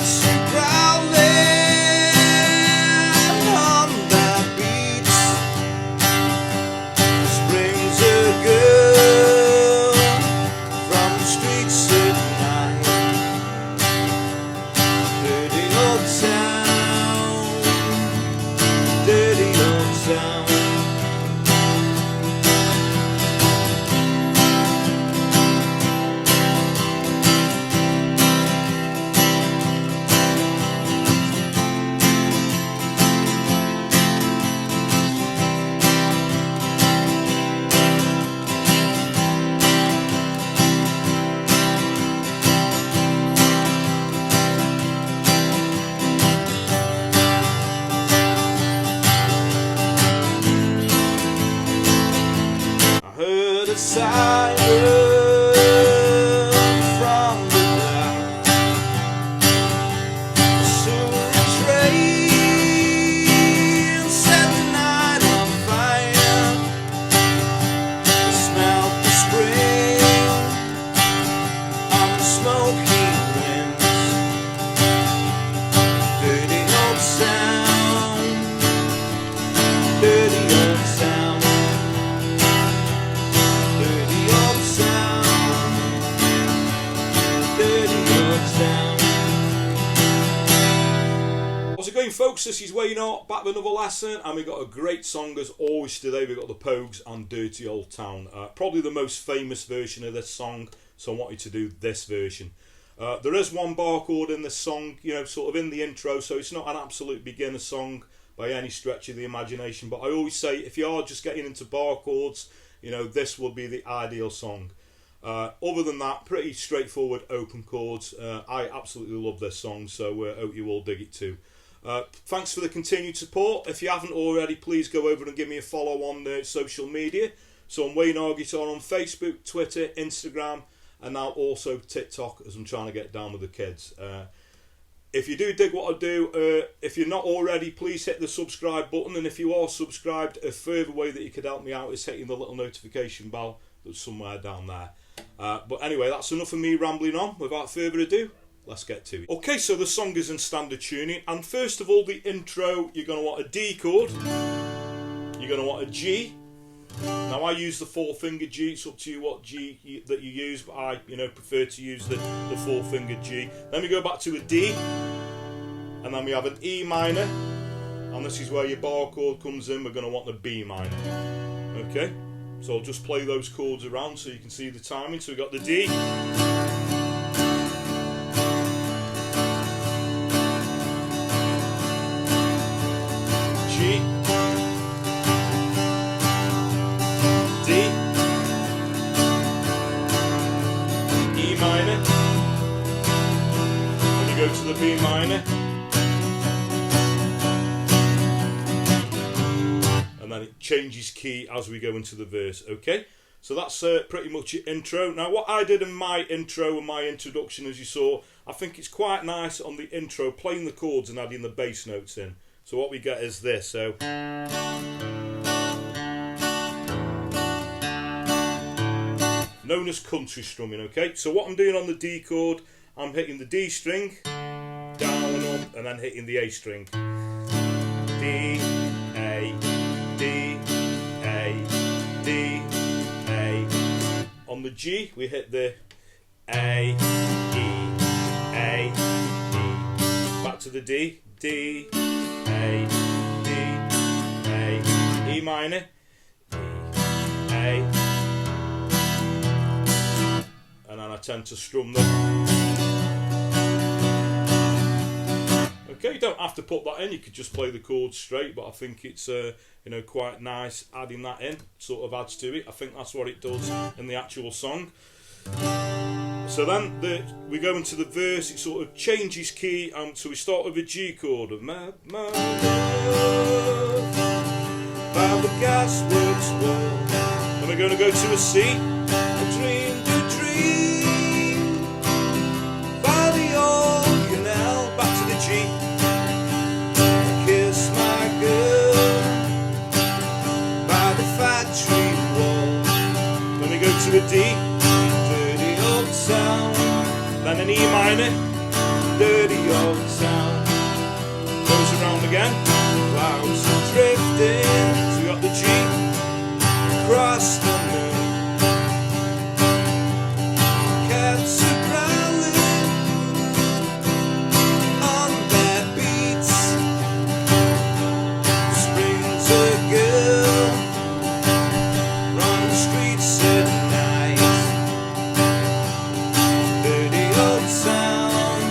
cats are growling on their beats. Springs a girl from the streets at night. Dirty old town, dirty old town. Siren from the black, a sewer train set the night on fire. We smelled the spring on the smoky winds. Dirty old sound, dirty old sound. How's it going, folks? This is Wayne Hart, back with another lesson, and we've got a great song as always today. We've got the Pogues and Dirty Old Town. Probably the most famous version of this song, so I wanted to do this version. There is one bar chord in this song, you know, sort of in the intro, so it's not an absolute beginner song by any stretch of the imagination, but I always say if you are just getting into bar chords, you know, this will be the ideal song. Other than that, pretty straightforward open chords. I absolutely love this song, so hope you all dig it too. Thanks for the continued support. If you haven't already, please go over and give me a follow on social media. So I'm Wayne Hart Guitar on Facebook, Twitter, Instagram, and now also TikTok, as I'm trying to get down with the kids. If you do dig what I do, if you're not already, please hit the subscribe button, and if you are subscribed, a further way that you could help me out is hitting the little notification bell that's somewhere down there. But anyway, that's enough of me rambling on. Without further ado, let's get to it. Okay, so the song is in standard tuning, and first of all, the intro, you're going to want a D chord, you're going to want a G. Now I use the 4-finger G. It's up to you what G that you use, but I prefer to use the 4-finger G. Then we go back to a D, and then we have an E minor, and this is where your bar chord comes in. We're going to want the B minor. Okay, so I'll just play those chords around so you can see the timing. So we got the D, G, D, E minor, and we go to the B minor, and then it changes key as we go into the verse. Okay, so that's pretty much your intro. Now what I did in my intro and my introduction, as you saw, I think it's quite nice on the intro, playing the chords and adding the bass notes in. So what we get is this, so known as country strumming. Okay, so what I'm doing on the D chord, I'm hitting the D string, down and up, and then hitting the A string. D, A, D, A, D, A. On the G, we hit the A, E, A, E. Back to the D, D, A, D, A, E minor, E, A, and then I tend to strum them. Okay, you don't have to put that in, you could just play the chords straight, but I think it's quite nice adding that in, sort of adds to it. I think that's what it does in the actual song. So then we go into the verse, it sort of changes key, so we start with a G chord of my love, by the gasworks world. Then we're going to go to a C, I dreamed a dream, by the old canal. Back to the G, I kiss my girl, by the factory wall. Then we go to a D, sound, then an E minor, dirty old again. Clouds are drifting. So we got the G across the moon. Cats are growling on their beats. Spring's a girl running streets at night. Dirty old sound,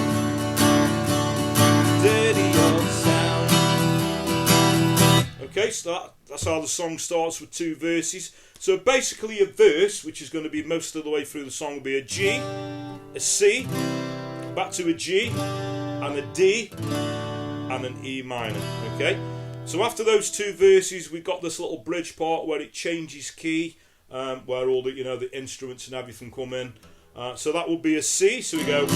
dirty old sound. Okay, so that's how the song starts with two verses. So basically a verse, which is going to be most of the way through the song, will be a G, a C, back to a G, and a D, and an E minor. Okay, so after those two verses, we've got this little bridge part where it changes key, where all the the instruments and everything come in. So that will be a C. So we go.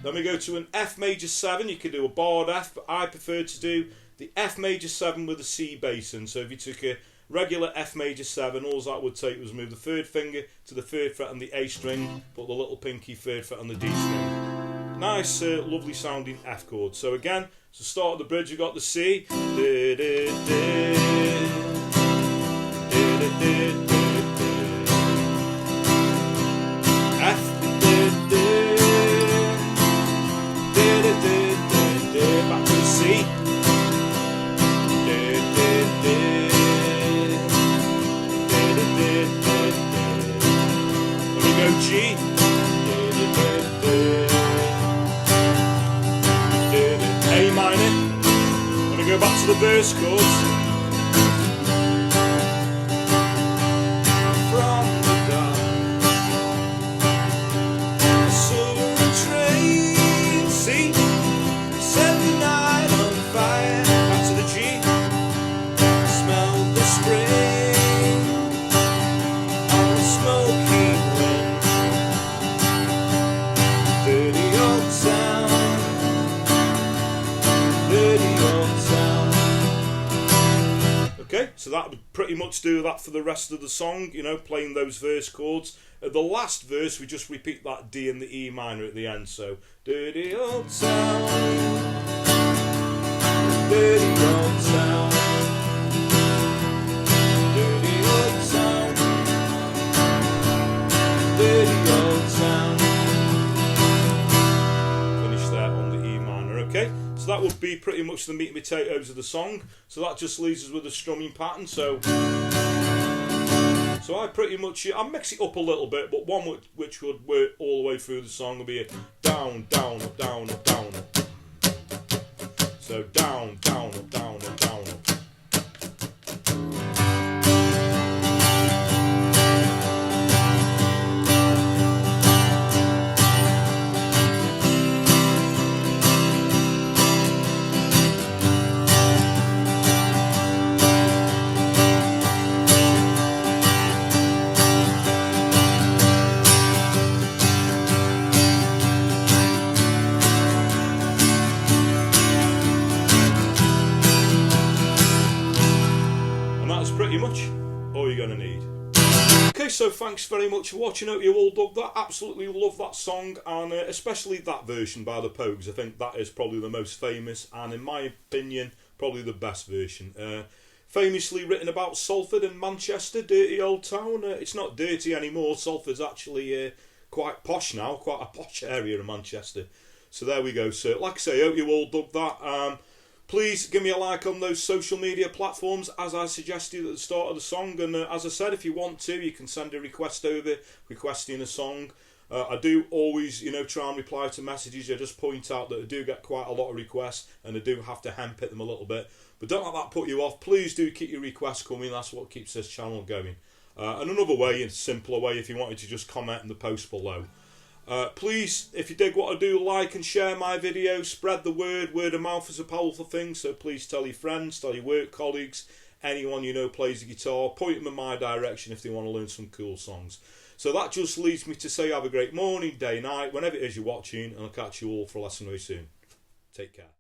Then we go to an F major 7. You could do a barred F, but I prefer to do the F major 7 with a C bass in. So if you took a regular F major 7, all that would take was move the third finger to the 3rd fret on the A string, put the little pinky 3rd fret on the D string. Nice, lovely sounding F chord. So again, to start the bridge, you've got the C. F. Back to the C. Then we go G. A minor. Then we go back to the verse chords. From the dark, a silver train. See? Set the night on fire. Back to the G. Smell the spring on the smoky wind. Dirty old sound, dirty old sound. Okay, so that would pretty much do that for the rest of the song, playing those verse chords. At the last verse, we just repeat that D and the E minor at the end. So, dirty old sound, dirty old sound, dirty old sound, dirty old sound. Finish there on the E minor, okay? So that would be pretty much the meat and potatoes of the song. So that just leaves us with a strumming pattern. So I pretty much, I mix it up a little bit, but one which would work all the way through the song will be a down, down, down, down. So down, down, down, down. Pretty much all you're going to need. Okay, so thanks very much for watching. Hope you all dug that. Absolutely love that song, and especially that version by the Pogues. I think that is probably the most famous, and in my opinion, probably the best version. Famously written about Salford and Manchester, dirty old town. It's not dirty anymore. Salford's actually quite posh now, quite a posh area of Manchester. So there we go. So like I say, hope you all dug that. Please give me a like on those social media platforms, as I suggested at the start of the song. And as I said, if you want to, you can send a request over, requesting a song. I do always, try and reply to messages. I just point out that I do get quite a lot of requests, and I do have to handpick them a little bit. But don't let that put you off. Please do keep your requests coming. That's what keeps this channel going. And another way, a simpler way, if you wanted to just comment in the post below. Please, if you dig what I do, like and share my video. Spread the word. Word of mouth is a powerful thing, so please tell your friends, tell your work colleagues, anyone you know plays the guitar. Point them in my direction if they want to learn some cool songs. So that just leaves me to say have a great morning, day, night, whenever it is you're watching, and I'll catch you all for a lesson very soon. Take care.